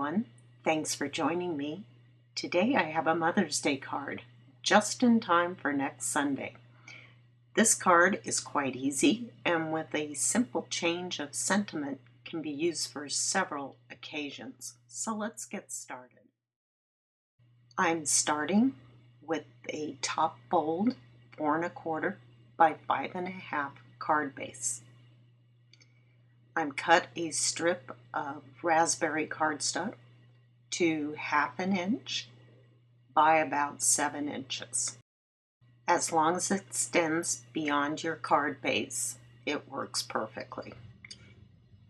everyone. Thanks for joining me. Today I have a Mother's Day card, just in time for next Sunday. This card is quite easy and with a simple change of sentiment can be used for several occasions. So let's get started. I'm starting with a top fold 4 1/4 by 5 1/2 card base. I'm cut a strip of raspberry cardstock to 1/2 inch by about 7 inches. As long as it extends beyond your card base, it works perfectly.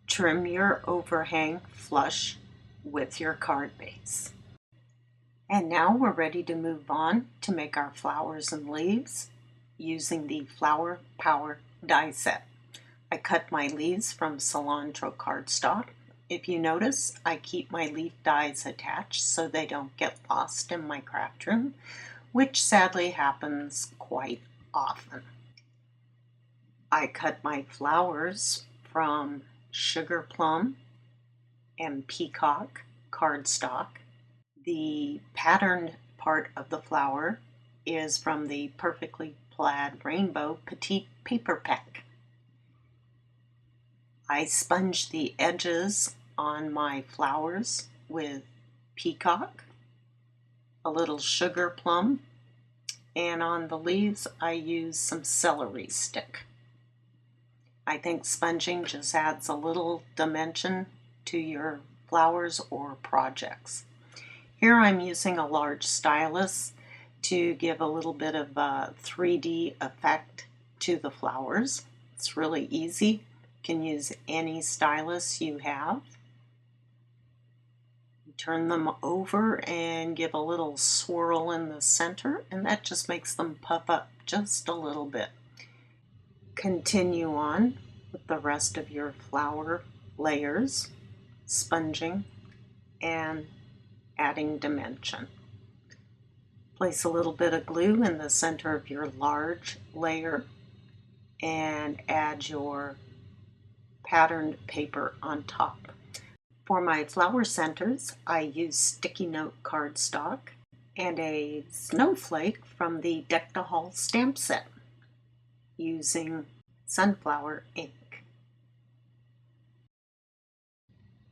Trim your overhang flush with your card base. And now we're ready to move on to make our flowers and leaves using the Flower Power die set. I cut my leaves from cilantro cardstock. If you notice, I keep my leaf dies attached so they don't get lost in my craft room, which sadly happens quite often. I cut my flowers from sugar plum and peacock cardstock. The patterned part of the flower is from the Perfectly Plaid Rainbow Petite Paper Pack. I sponged the edges on my flowers with peacock, a little sugar plum, and on the leaves I used some celery stick. I think sponging just adds a little dimension to your flowers or projects. Here I'm using a large stylus to give a little bit of a 3D effect to the flowers. It's really easy. You can use any stylus you have. Turn them over and give a little swirl in the center, and that just makes them puff up just a little bit. Continue on with the rest of your flower layers, sponging and adding dimension. Place a little bit of glue in the center of your large layer and add your patterned paper on top. For my flower centers, I use sticky note cardstock and a snowflake from the Deck to Haul stamp set using sunflower ink.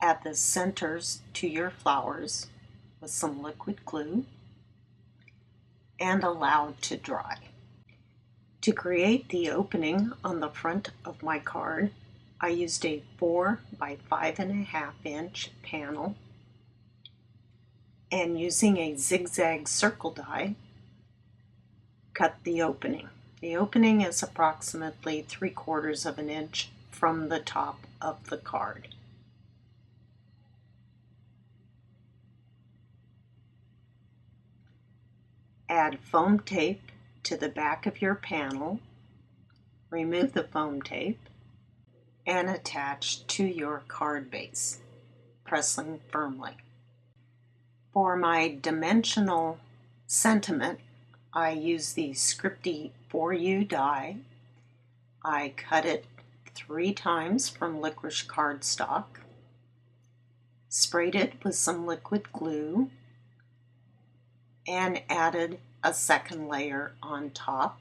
Add the centers to your flowers with some liquid glue and allow to dry. To create the opening on the front of my card, I used a 4 by 5 1/2 inch panel and using a zigzag circle die, cut the opening. The opening is approximately 3/4 of an inch from the top of the card. Add foam tape to the back of your panel, remove the foam tape, and attach to your card base, pressing firmly. For my dimensional sentiment, I use the Scripty 4U die. I cut it 3 times from licorice cardstock, sprayed it with some liquid glue, and added a second layer on top.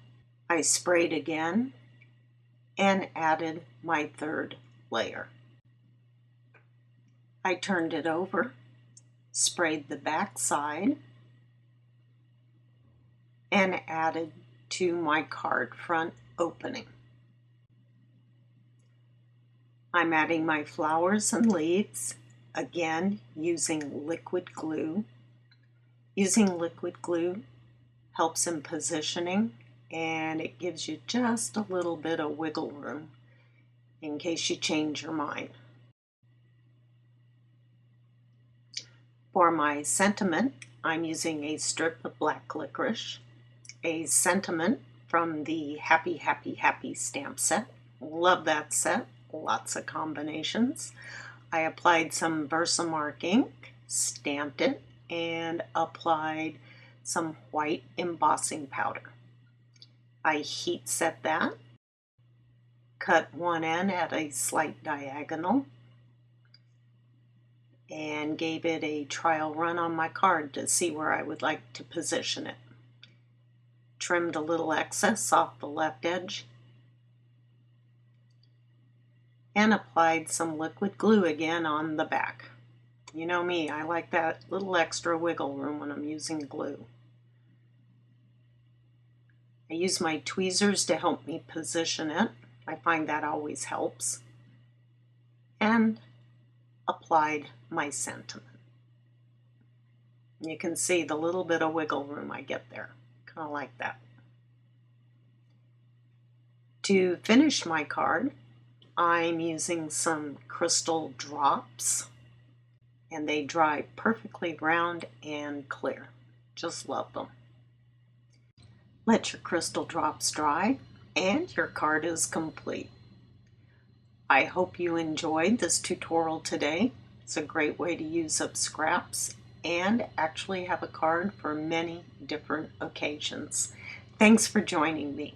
I sprayed again and added my 3rd layer. I turned it over, sprayed the back side, and added to my card front opening. I'm adding my flowers and leaves, again using liquid glue. Using liquid glue helps in positioning, and it gives you just a little bit of wiggle room in case you change your mind. For my sentiment, I'm using a strip of black licorice, a sentiment from the Happy Happy Happy stamp set. Love that set, lots of combinations. I applied some Versamark ink, stamped it, and applied some white embossing powder. I heat set that, cut one end at a slight diagonal, and gave it a trial run on my card to see where I would like to position it. Trimmed a little excess off the left edge and applied some liquid glue again on the back. You know me, I like that little extra wiggle room when I'm using glue. I use my tweezers to help me position it. I find that always helps. And applied my sentiment. You can see the little bit of wiggle room I get there. Kind of like that. To finish my card, I'm using some crystal drops, and they dry perfectly round and clear. Just love them. Let your crystal drops dry, and your card is complete. I hope you enjoyed this tutorial today. It's a great way to use up scraps and actually have a card for many different occasions. Thanks for joining me.